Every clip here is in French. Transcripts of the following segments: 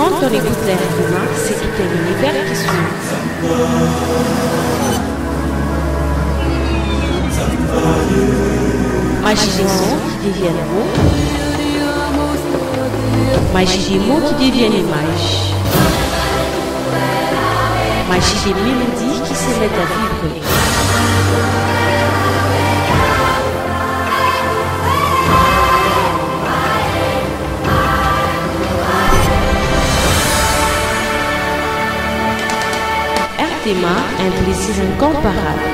Quand on écoute l'air humain, c'est tout un univers qui s'ouvre. Magie des sons qui deviennent mots. Magie des mots qui deviennent images. Magie des mélodies qui se mettent à vibrer. RTMA, un plaisir incomparable.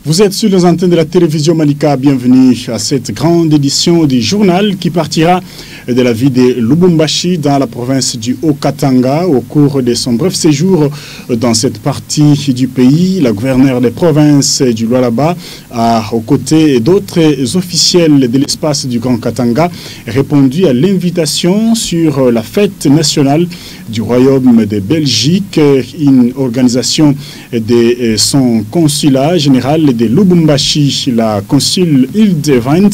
Vous êtes sur les antennes de la télévision Malika, bienvenue à cette grande édition du journal qui partira de la ville de Lubumbashi dans la province du Haut-Katanga. Au cours de son bref séjour dans cette partie du pays, la gouverneure des provinces du Lualaba a, aux côtés d'autres officiels de l'espace du Grand Katanga, répondu à l'invitation sur la fête nationale du Royaume de Belgique, une organisation de son consulat général de Lubumbashi, la consul Hildevant,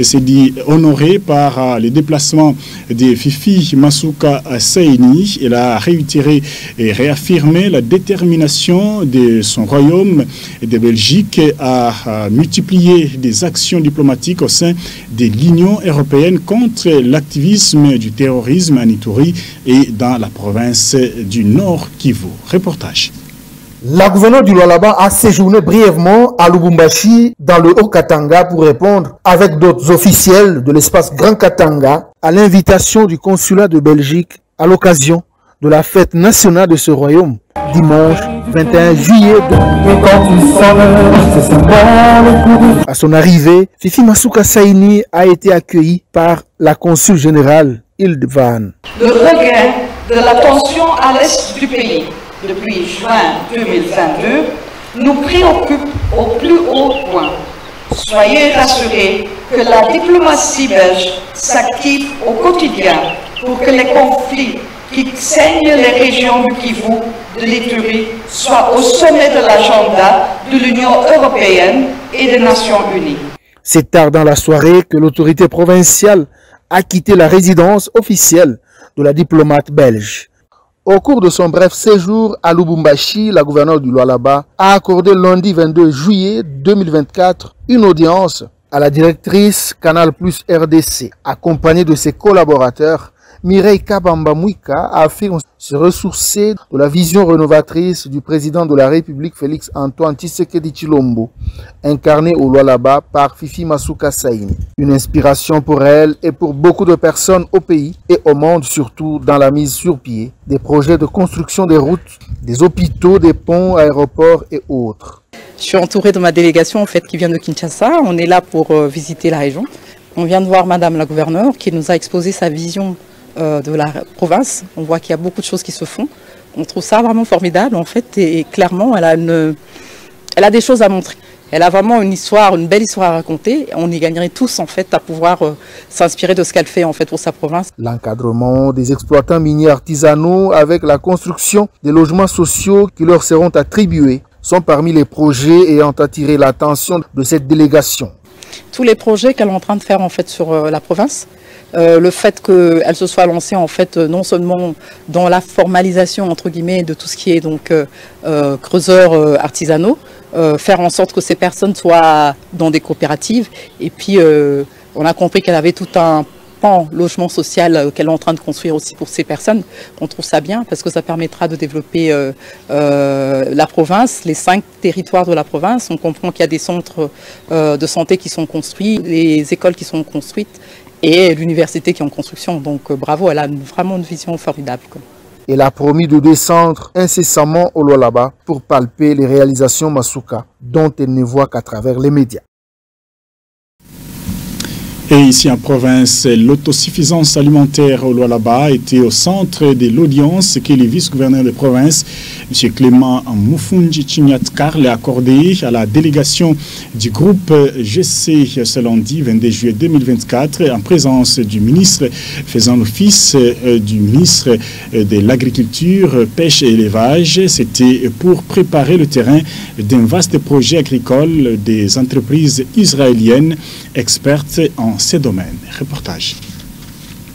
s'est dit honorée par le déplacement de Fifi Masuka Saini. Elle a réitéré et réaffirmé la détermination de son Royaume de Belgique à multiplier des actions diplomatiques au sein de l'Union européenne contre l'activisme du terrorisme en Ituri et dans la province du Nord Kivu. Reportage. La gouverneure du Lualaba a séjourné brièvement à Lubumbashi dans le Haut-Katanga pour répondre avec d'autres officiels de l'espace Grand Katanga à l'invitation du consulat de Belgique à l'occasion de la fête nationale de ce royaume dimanche 21 juillet. À son arrivée, Fifi Masuka Saini a été accueillie par la consul générale Hildevant. Le regain de la tension à l'est du pays depuis juin 2022 nous préoccupe au plus haut point. Soyez rassurés que la diplomatie belge s'active au quotidien pour que les conflits qui saignent les régions du Kivu, de l'Ituri, soient au sommet de l'agenda de l'Union européenne et des Nations unies. C'est tard dans la soirée que l'autorité provinciale a quitté la résidence officielle de la diplomate belge. Au cours de son bref séjour à Lubumbashi, la gouverneure du Lualaba a accordé lundi 22 juillet 2024 une audience à la directrice Canal Plus RDC, accompagnée de ses collaborateurs. Mireille Kabamba Mouika affirme se ressourcer de la vision rénovatrice du président de la République Félix Antoine Tshisekedi Tshilombo, incarné au Lualaba par Fifi Masuka Saini. Une inspiration pour elle et pour beaucoup de personnes au pays et au monde, surtout dans la mise sur pied des projets de construction des routes, des hôpitaux, des ponts, aéroports et autres. Je suis entourée de ma délégation en fait, qui vient de Kinshasa. On est là pour visiter la région. On vient de voir Madame la gouverneure qui nous a exposé sa vision de la province. On voit qu'il y a beaucoup de choses qui se font. On trouve ça vraiment formidable en fait et clairement elle a des choses à montrer. Elle a vraiment une histoire, une belle histoire à raconter. On y gagnerait tous en fait à pouvoir s'inspirer de ce qu'elle fait en fait pour sa province. L'encadrement des exploitants miniers artisanaux avec la construction des logements sociaux qui leur seront attribués sont parmi les projets ayant attiré l'attention de cette délégation. Tous les projets qu'elle est en train de faire en fait sur la province, le fait qu'elle se soit lancée en fait non seulement dans la formalisation entre guillemets de tout ce qui est donc creuseurs artisanaux, faire en sorte que ces personnes soient dans des coopératives, et puis on a compris qu'elle avait tout un logement social qu'elle est en train de construire aussi pour ces personnes. On trouve ça bien parce que ça permettra de développer la province, les 5 territoires de la province. On comprend qu'il y a des centres de santé qui sont construits, les écoles qui sont construites et l'université qui est en construction. Donc bravo, elle a vraiment une vision formidable, quoi. Elle a promis de descendre incessamment au Lualaba pour palper les réalisations Masuka dont elle ne voit qu'à travers les médias. Et ici en province, l'autosuffisance alimentaire au Lualaba était au centre de l'audience que le vice-gouverneur de province, M. Clément Moufoundji Chignat-Karl, a accordé à la délégation du groupe GC ce lundi 22 juillet 2024 en présence du ministre faisant l'office du ministre de l'Agriculture, Pêche et Élevage. C'était pour préparer le terrain d'un vaste projet agricole des entreprises israéliennes expertes en ces domaines. Reportage.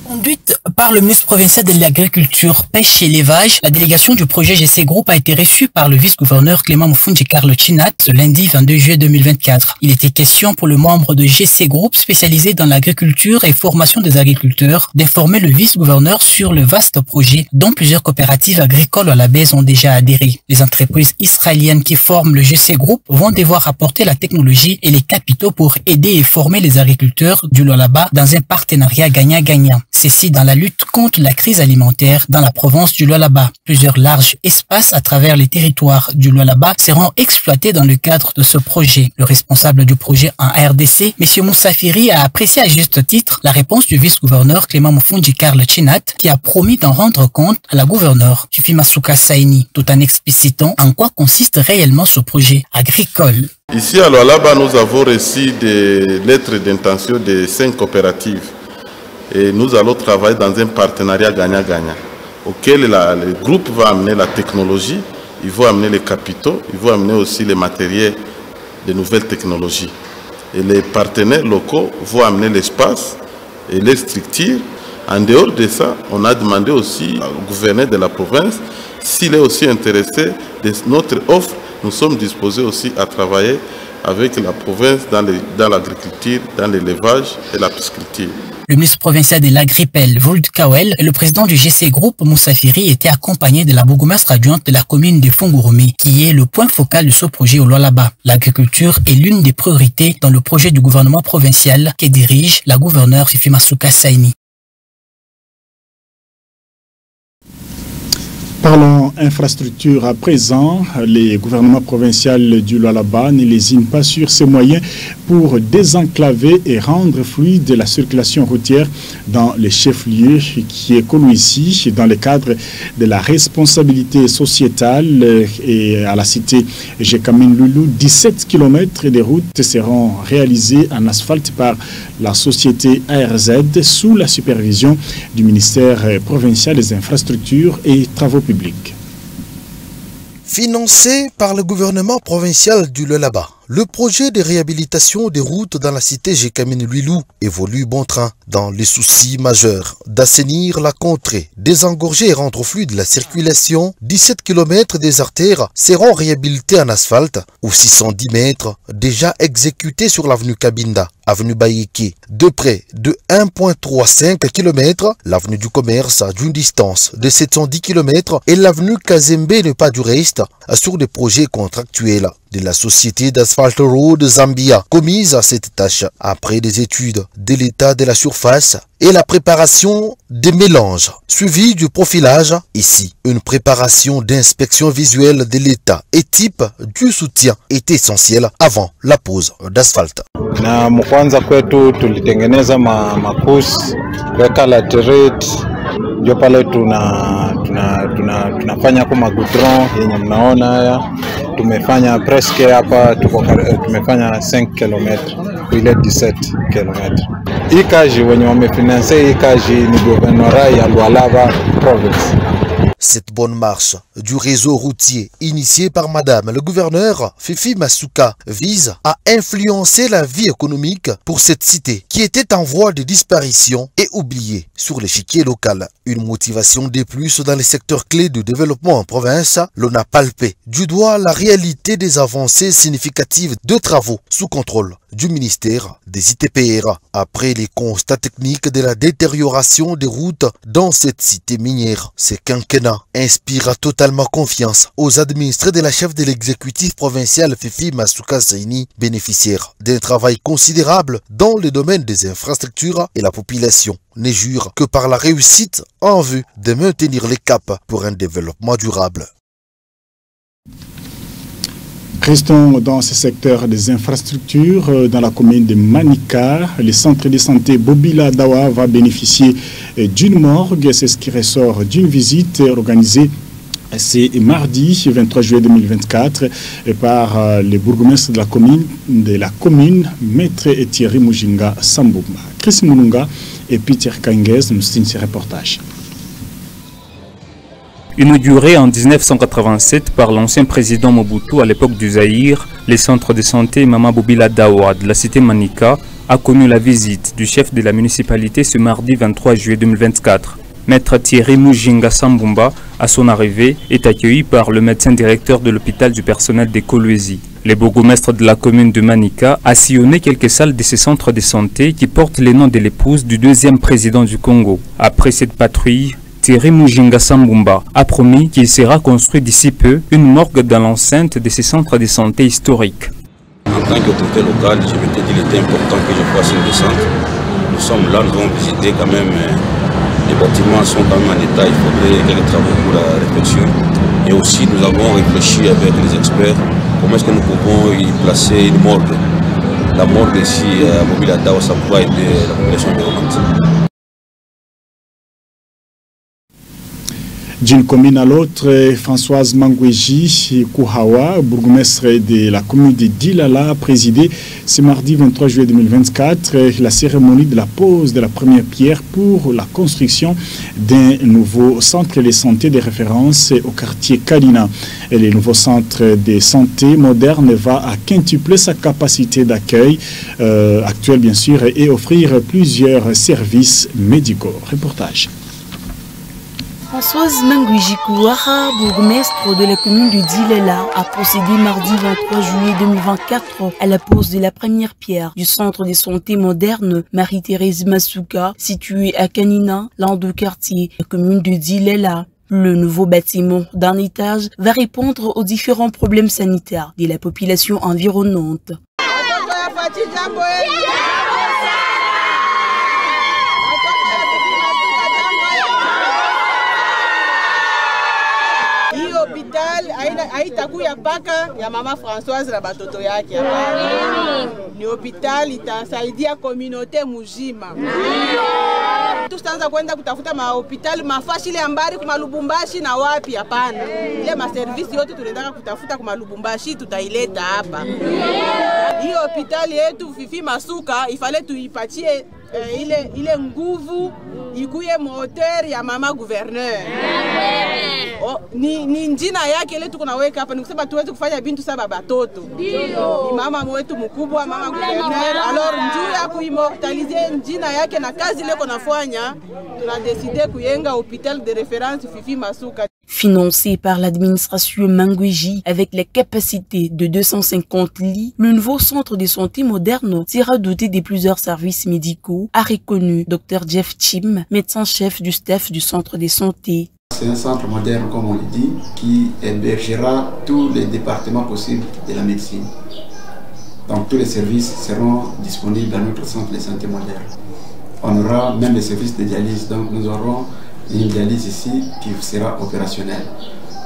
Conduite par le ministre provincial de l'Agriculture, Pêche et Élevage, la délégation du projet GC Group a été reçue par le vice-gouverneur Clément Moufoundji Karl Chinat ce lundi 22 juillet 2024. Il était question pour le membre de GC Group spécialisé dans l'agriculture et formation des agriculteurs d'informer le vice-gouverneur sur le vaste projet dont plusieurs coopératives agricoles à la baisse ont déjà adhéré. Les entreprises israéliennes qui forment le GC Group vont devoir apporter la technologie et les capitaux pour aider et former les agriculteurs du Lualaba dans un partenariat gagnant-gagnant. Ceci dans la lutte contre la crise alimentaire dans la province du Lualaba. Plusieurs larges espaces à travers les territoires du Lualaba seront exploités dans le cadre de ce projet. Le responsable du projet en RDC, M. Moussafiri, a apprécié à juste titre la réponse du vice-gouverneur Clément Moufoundji Karl Chinat qui a promis d'en rendre compte à la gouverneure Fifi Masuka Saini, tout en explicitant en quoi consiste réellement ce projet agricole. Ici à Lualaba, nous avons reçu des lettres d'intention de 5 coopératives. Et nous allons travailler dans un partenariat gagnant-gagnant, auquel le groupe va amener la technologie, il va amener les capitaux, il va amener aussi les matériels de nouvelles technologies. Et les partenaires locaux vont amener l'espace et les structures. En dehors de ça, on a demandé aussi au gouverneur de la province s'il est aussi intéressé de notre offre. Nous sommes disposés aussi à travailler avec la province dans l'agriculture, dans l'élevage et la pisciculture. Le ministre provincial de l'Agripel, Vold Kawel, et le président du GC Group, Moussafiri, étaient accompagnés de la bourgmestre adjointe de la commune de Fongouroumi, qui est le point focal de ce projet au Lualaba. L'agriculture est l'une des priorités dans le projet du gouvernement provincial que dirige la gouverneure Fifi Masuka Saini. Parlons infrastructure à présent. Les gouvernements provinciaux du Lualaba ne lésinent pas sur ses moyens pour désenclaver et rendre fluide la circulation routière dans les chefs-lieux qui est connu ici dans le cadre de la responsabilité sociétale et à la cité Jekamine Loulou. 17 km de routes seront réalisées en asphalte par la société ARZ sous la supervision du ministère provincial des infrastructures et travaux publics. Financé par le gouvernement provincial du Lualaba, le projet de réhabilitation des routes dans la cité Jekamine Loulou évolue bon train dans les soucis majeurs d'assainir la contrée, désengorger et rendre fluide la circulation. 17 km des artères seront réhabilités en asphalte ou 610 mètres déjà exécutés sur l'avenue Kabinda, avenue Bayeke. De près de 1,35 km, l'avenue du commerce d'une distance de 710 km et l'avenue Kazembe ne pas du reste sur des projets contractuels de la société d'Asphalt Road Zambia commise à cette tâche après des études de l'état de la surface et la préparation des mélanges suivi du profilage. Ici, une préparation d'inspection visuelle de l'état et type du soutien est essentielle avant la pose d'asphalte. Na mkwanza kwetu tulitengeneza makusi kuweka laterite, ndio pale tunafanya kama goudron yenye mnaona haya. Tumefanya presque hapa tumefanya 5 km ile 17 km. Hii kazi wenye wamefinance hii kazi ni gouvernorat ya Lualaba province. Cette bonne marche du réseau routier initié par Madame le gouverneur Fifi Masuka vise à influencer la vie économique pour cette cité qui était en voie de disparition et oubliée sur l'échiquier local. Une motivation de plus dans les secteurs clés du développement en province. L'on a palpé du doigt la réalité des avancées significatives de travaux sous contrôle du ministère des ITPR après les constats techniques de la détérioration des routes dans cette cité minière. Ce quinquennat inspire totalement confiance aux administrés de la chef de l'exécutif provincial Fifi Masuka Saini, bénéficiaire d'un travail considérable dans le domaine des infrastructures, et la population ne jure que par la réussite en vue de maintenir les caps pour un développement durable. Restons dans ce secteur des infrastructures. Dans la commune de Manika, le centre de santé Bobila Dawa va bénéficier d'une morgue. C'est ce qui ressort d'une visite organisée ce mardi 23 juillet 2024 par le bourgmestre de la commune, Maître Thierry Mujinga Sambumba. Chris Mununga et Peter Kanges nous signent ce reportage. Inauguré en 1987 par l'ancien président Mobutu à l'époque du Zaïre, le centre de santé Mama Bobila Dawa de la cité Manika a connu la visite du chef de la municipalité ce mardi 23 juillet 2024. Maître Thierry Mujinga Sambumba, à son arrivée, est accueilli par le médecin directeur de l'hôpital du personnel de Kolwezi. Le bourgmestre de la commune de Manika a sillonné quelques salles de ce centre de santé qui portent le nom de l'épouse du deuxième président du Congo. Après cette patrouille, Thierry Mujinga Sambumba a promis qu'il sera construit d'ici peu une morgue dans l'enceinte de ce centre de santé historique. En tant qu'autorité locale, je m'étais dit qu'il était important que je fasse une descente. Nous sommes là, nous avons visité quand même, les bâtiments sont quand même en état, il faudrait quelques travaux pour la réflexion. Et aussi nous avons réfléchi avec les experts comment est-ce que nous pouvons y placer une morgue. La morgue ici à Bobila Dawa, ça pourra aider la population environnante. D'une commune à l'autre, Françoise Mangweji Kouhawa, bourgmestre de la commune de Dilala, a présidé ce mardi 23 juillet 2024 la cérémonie de la pose de la première pierre pour la construction d'un nouveau centre de santé de référence au quartier Kalina. Et le nouveau centre de santé moderne va à quintupler sa capacité d'accueil actuelle bien sûr et offrir plusieurs services médicaux. Reportage. Françoise Mangweji Kouhawa, bourgmestre de la commune de Dilela, a procédé mardi 23 juillet 2024 à la pose de la première pierre du centre de santé moderne Marie-Thérèse Masuka, situé à Kanina, l'un des quartiers de la commune de Dilela. Le nouveau bâtiment d'un étage va répondre aux différents problèmes sanitaires de la population environnante. Haitakuya paka ya mama Françoise na batoto yake hapana. Ni hospitali itasaidia communauté muzima. Tutaanza kwenda kutafuta hospitali mafashi ile ambari kuma Lubumbashi na wapi hapana. Ile ma service yote tunaendaka kutafuta kuma Lubumbashi tutaileta hapa. Hii hospitali yetu Fifi Masuka ifale tuipatie ile nguvu ikuye moteur ya mama gouverneur. Ni njina yake ile tuko naweka hapa, ni kusema tuweze kufanya bintu saba batoto. Ni mama wetu mkubwa, mama gouverneur. Alors njuu ya kuimmortaliser njina yake na kazi ile konafanya, tunadeside kuyenga hôpital de référence Fifi Masuka. Financé par l'administration Mangweji avec les capacités de 250 lits, le nouveau centre de santé moderne sera doté de plusieurs services médicaux, a reconnu Dr Jeff Chim, médecin-chef du staff du centre de santé. C'est un centre moderne, comme on le dit, qui hébergera tous les départements possibles de la médecine. Donc tous les services seront disponibles dans notre centre de santé moderne. On aura même les services de dialyse, donc nous aurons une dialyse ici qui sera opérationnelle.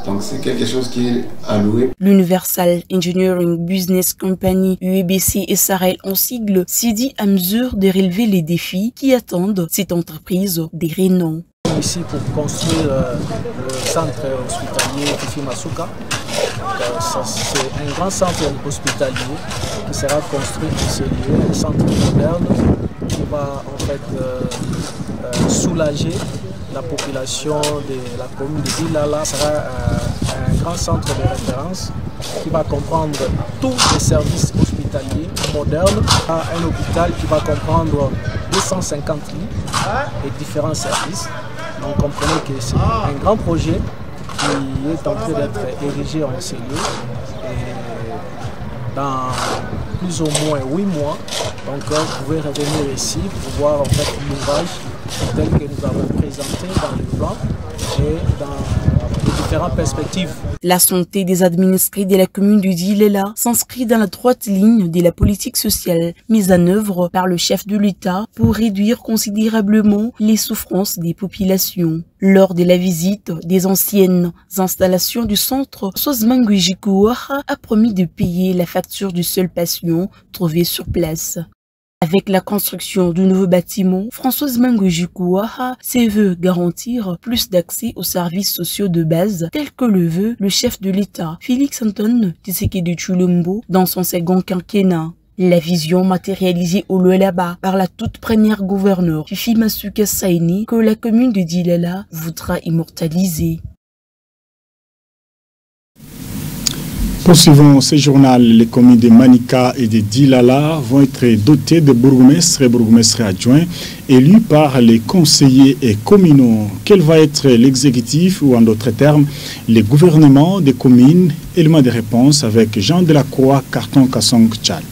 Donc c'est quelque chose qui est alloué. L'Universal Engineering Business Company, UEBC et Sarel en sigle, s'est dit à mesure de relever les défis qui attendent cette entreprise des renom. Ici pour construire le centre hospitalier Fifi Masuka. C'est un grand centre hospitalier qui sera construit sur ce lieu, un centre moderne qui va en fait soulager la population de la commune de Dilala sera un grand centre de référence qui va comprendre tous les services hospitaliers modernes, un hôpital qui va comprendre 250 lits et différents services. Donc comprenez que c'est un grand projet qui est en train d'être érigé en ces lieux. Et dans plus ou moins 8 mois, donc vous pouvez revenir ici pour voir en fait l'ouvrage tel que nous avons présenté dans le plan et dans les différentes perspectives. La santé des administrés de la commune du Dilela s'inscrit dans la droite ligne de la politique sociale mise en œuvre par le chef de l'État pour réduire considérablement les souffrances des populations. Lors de la visite des anciennes installations du centre, Sosmanguiji Kouaha a promis de payer la facture du seul patient trouvé sur place. Avec la construction du nouveau bâtiment, Françoise Manguiji Kouaha se veut garantir plus d'accès aux services sociaux de base, tel que le veut le chef de l'État, Félix Antoine Tshisekedi Tshilombo, dans son second quinquennat. La vision matérialisée au Lualaba par la toute première gouverneure Fifi Masuka Saini que la commune de Dilala voudra immortaliser. Poursuivons ce journal. Les communes de Manika et de Dilala vont être dotées de bourgmestres et bourgmestres adjoints élus par les conseillers et communaux. Quel va être l'exécutif ou en d'autres termes, les gouvernements des communes? Élément de réponse avec Jean Delacroix, Carton Kassong Tchal.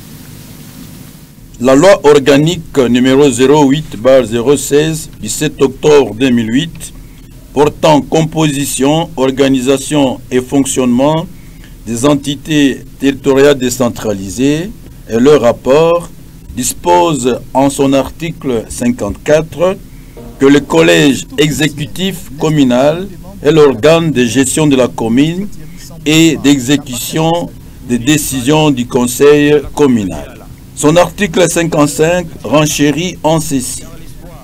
La loi organique numéro 08/016 du 7 octobre 2008 portant composition, organisation et fonctionnement des entités territoriales décentralisées et leur rapport dispose en son article 54 que le collège exécutif communal est l'organe de gestion de la commune et d'exécution des décisions du conseil communal. Son article 55 renchérit en ceci.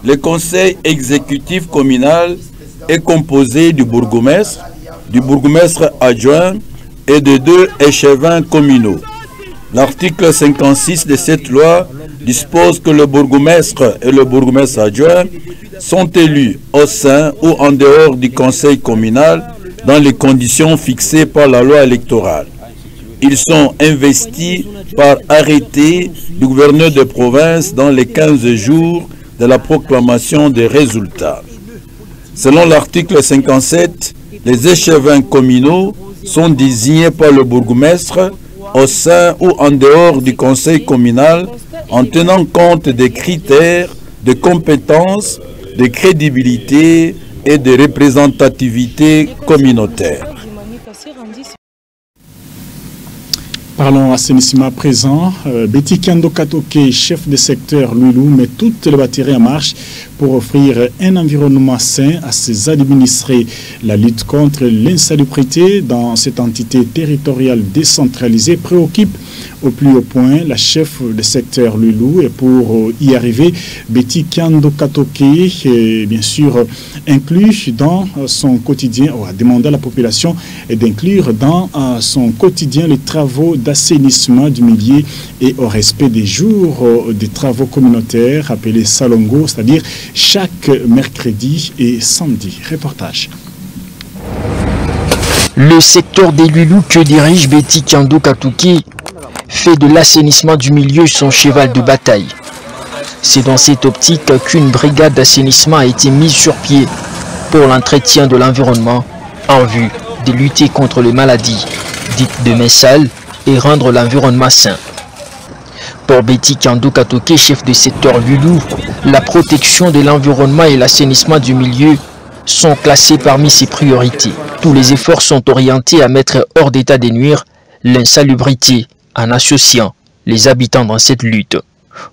Le conseil exécutif communal est composé du bourgmestre adjoint et de 2 échevins communaux. L'article 56 de cette loi dispose que le bourgmestre et le bourgmestre adjoint sont élus au sein ou en dehors du conseil communal dans les conditions fixées par la loi électorale. Ils sont investis par arrêté du gouverneur de province dans les 15 jours de la proclamation des résultats. Selon l'article 57, les échevins communaux sont désignés par le bourgmestre au sein ou en dehors du conseil communal en tenant compte des critères de compétence, de crédibilité et de représentativité communautaire. Parlons assainissement à présent. Betty Kiando Katoke, chef de secteur Loulou, met toutes les batteries en marche pour offrir un environnement sain à ses administrés. La lutte contre l'insalubrité dans cette entité territoriale décentralisée préoccupe au plus haut point la chef de secteur Loulou. Et pour y arriver, Betty Kiando Katoke, bien sûr, inclut dans son quotidien, ou a demandé à la population d'inclure dans son quotidien les travaux d'assainissement du milieu et au respect des jours des travaux communautaires appelés Salongo, c'est-à-dire chaque mercredi et samedi. Reportage. Le secteur des Loulous que dirige Betty Kiando Katoke fait de l'assainissement du milieu son cheval de bataille. C'est dans cette optique qu'une brigade d'assainissement a été mise sur pied pour l'entretien de l'environnement en vue de lutter contre les maladies dites de mains sales et rendre l'environnement sain. Pour Betty Kiando Katoke, chef de secteur Loulou, la protection de l'environnement et l'assainissement du milieu sont classés parmi ses priorités. Tous les efforts sont orientés à mettre hors d'état de nuire l'insalubrité en associant les habitants dans cette lutte.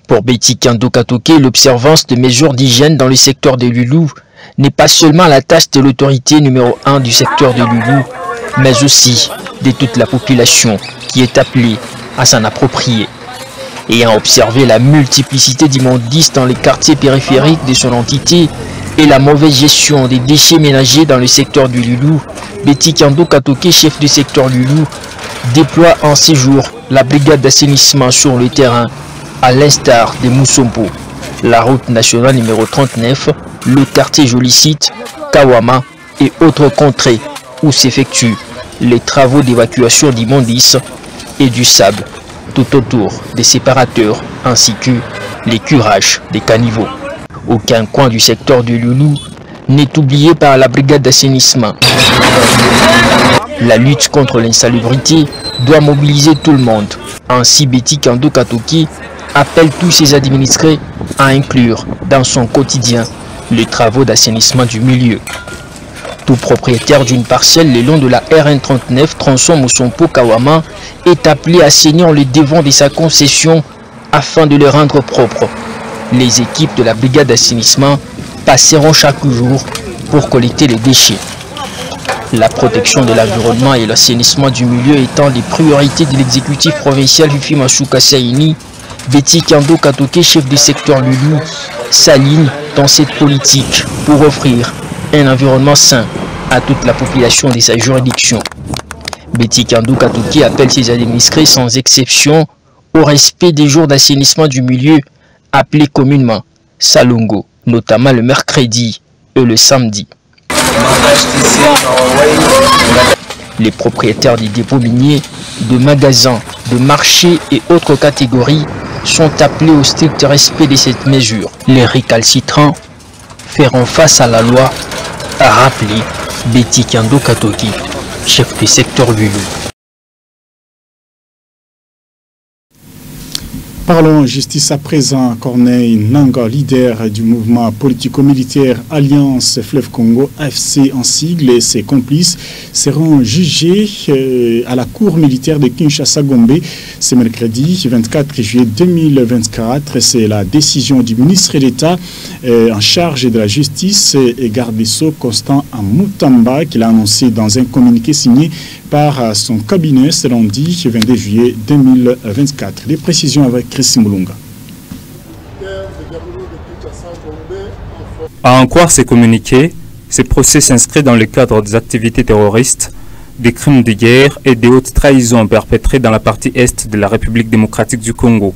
Pour Betty Kiando Katoke, l'observance de mesures d'hygiène dans le secteur de Loulou n'est pas seulement la tâche de l'autorité numéro 1 du secteur de Loulou, mais aussi de toute la population qui est appelée à s'en approprier. Ayant observé la multiplicité d'immondices dans les quartiers périphériques de son entité et la mauvaise gestion des déchets ménagers dans le secteur du Loulou, Betty Kiando Katoke, chef du secteur Loulou, déploie en ces jours la brigade d'assainissement sur le terrain, à l'instar de Moussompo. La route nationale numéro 39 le quartier Jolicite, Kawama et autres contrées où s'effectuent les travaux d'évacuation d'immondices et du sable tout autour des séparateurs ainsi que les curages des caniveaux. Aucun coin du secteur de Loulou n'est oublié par la brigade d'assainissement. La lutte contre l'insalubrité doit mobiliser tout le monde. Ainsi, Betty Kando Katoki appelle tous ses administrés à inclure dans son quotidien les travaux d'assainissement du milieu. Tout propriétaire d'une parcelle le long de la RN39 tronçon Mosompo Kawama est appelé à assainir le devant de sa concession afin de le rendre propre. Les équipes de la brigade d'assainissement passeront chaque jour pour collecter les déchets. La protection de l'environnement et l'assainissement du milieu étant les priorités de l'exécutif provincial Fifi Masuka Saini, Betty Kando Katoke, chef du secteur Loulou, s'aligne dans cette politique pour offrir un environnement sain à toute la population de sa juridiction. Betty Kando Katoke appelle ses administrés sans exception au respect des jours d'assainissement du milieu appelés communément Salongo, notamment le mercredi et le samedi. Les propriétaires des dépôts miniers, de magasins, de marchés et autres catégories sont appelés au strict respect de cette mesure. Les récalcitrants feront face à la loi, a rappelé Betty Kando Katoki, chef du secteur Loulou. Parlons justice à présent. Corneille Nangaa, leader du mouvement politico-militaire Alliance Fleuve Congo, AFC en sigle, et ses complices seront jugés à la cour militaire de Kinshasa-Gombe ce mercredi 24 juillet 2024. C'est la décision du ministre d'État en charge de la justice et garde des Sceaux, Constant Mutamba, qu'il a annoncé dans un communiqué signé par son cabinet ce lundi 22 juillet 2024. Les précisions avec Chris Moulunga. À en croire ces communiqués, ces procès s'inscrivent dans le cadre des activités terroristes, des crimes de guerre et des hautes trahisons perpétrées dans la partie est de la République démocratique du Congo.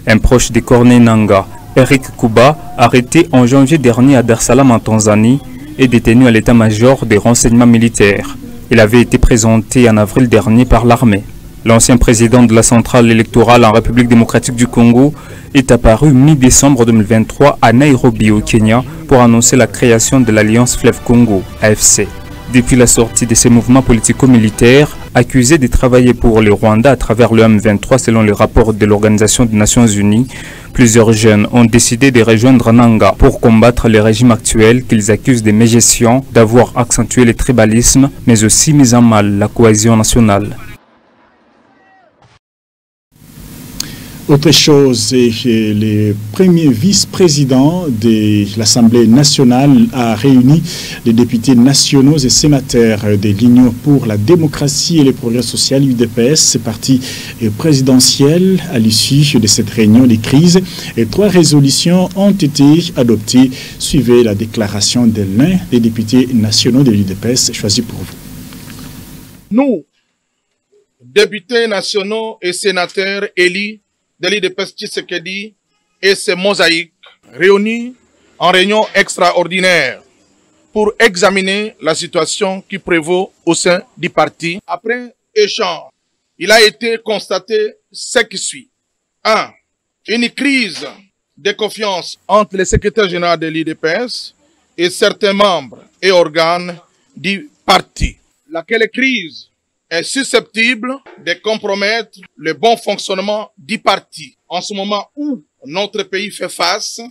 Un proche de Corneille Nangaa, Eric Kuba, arrêté en janvier dernier à Dar es Salaam en Tanzanie, est détenu à l'état-major des renseignements militaires. Il avait été présenté en avril dernier par l'armée. L'ancien président de la centrale électorale en République démocratique du Congo est apparu mi-décembre 2023 à Nairobi au Kenya pour annoncer la création de l'Alliance Fleuve Congo, AFC. Depuis la sortie de ces mouvements politico-militaires, accusés de travailler pour le Rwanda à travers le M23 selon les rapports de l'Organisation des Nations Unies, plusieurs jeunes ont décidé de rejoindre Nangaa pour combattre le régime actuel qu'ils accusent de mégestion, d'avoir accentué le tribalisme, mais aussi mis en mal la cohésion nationale. Autre chose, le premier vice-président de l'Assemblée nationale a réuni les députés nationaux et sénateurs de l'Union pour la démocratie et le progrès social, UDPS, parti présidentiel. À l'issue de cette réunion de crise, et 3 résolutions ont été adoptées. Suivez la déclaration de l'un des députés nationaux de l'UDPS choisi pour vous. Nous, députés nationaux et sénateurs élus de l'UDPS Tshisekedi et ses mosaïques réunis en réunion extraordinaire pour examiner la situation qui prévaut au sein du parti. Après échange, il a été constaté ce qui suit. 1. Une crise de confiance entre le secrétaire général de l'UDPS et certains membres et organes du parti. Laquelle crise est susceptible de compromettre le bon fonctionnement du parti en ce moment où notre pays fait face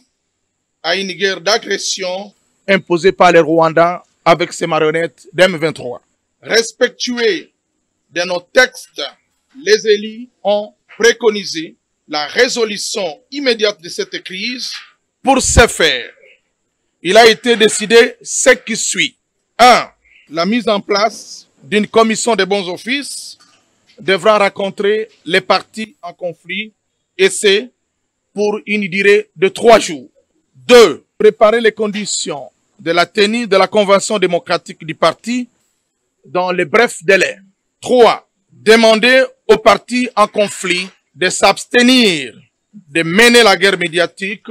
à une guerre d'agression imposée par les Rwandais avec ses marionnettes d'M23. Respectueux de nos textes, les élus ont préconisé la résolution immédiate de cette crise. Pour ce faire, il a été décidé ce qui suit. 1. La mise en place d'une commission de bons offices devra rencontrer les partis en conflit, et c'est pour une durée de 3 jours. 2. Préparer les conditions de la tenue de la convention démocratique du parti dans les brefs délais. 3. Demander aux partis en conflit de s'abstenir de mener la guerre médiatique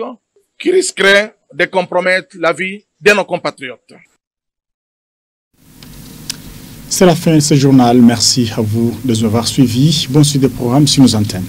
qui risquerait de compromettre la vie de nos compatriotes. C'est la fin de ce journal. Merci à vous de nous avoir suivis. Bonne suite des programmes sur nos antennes.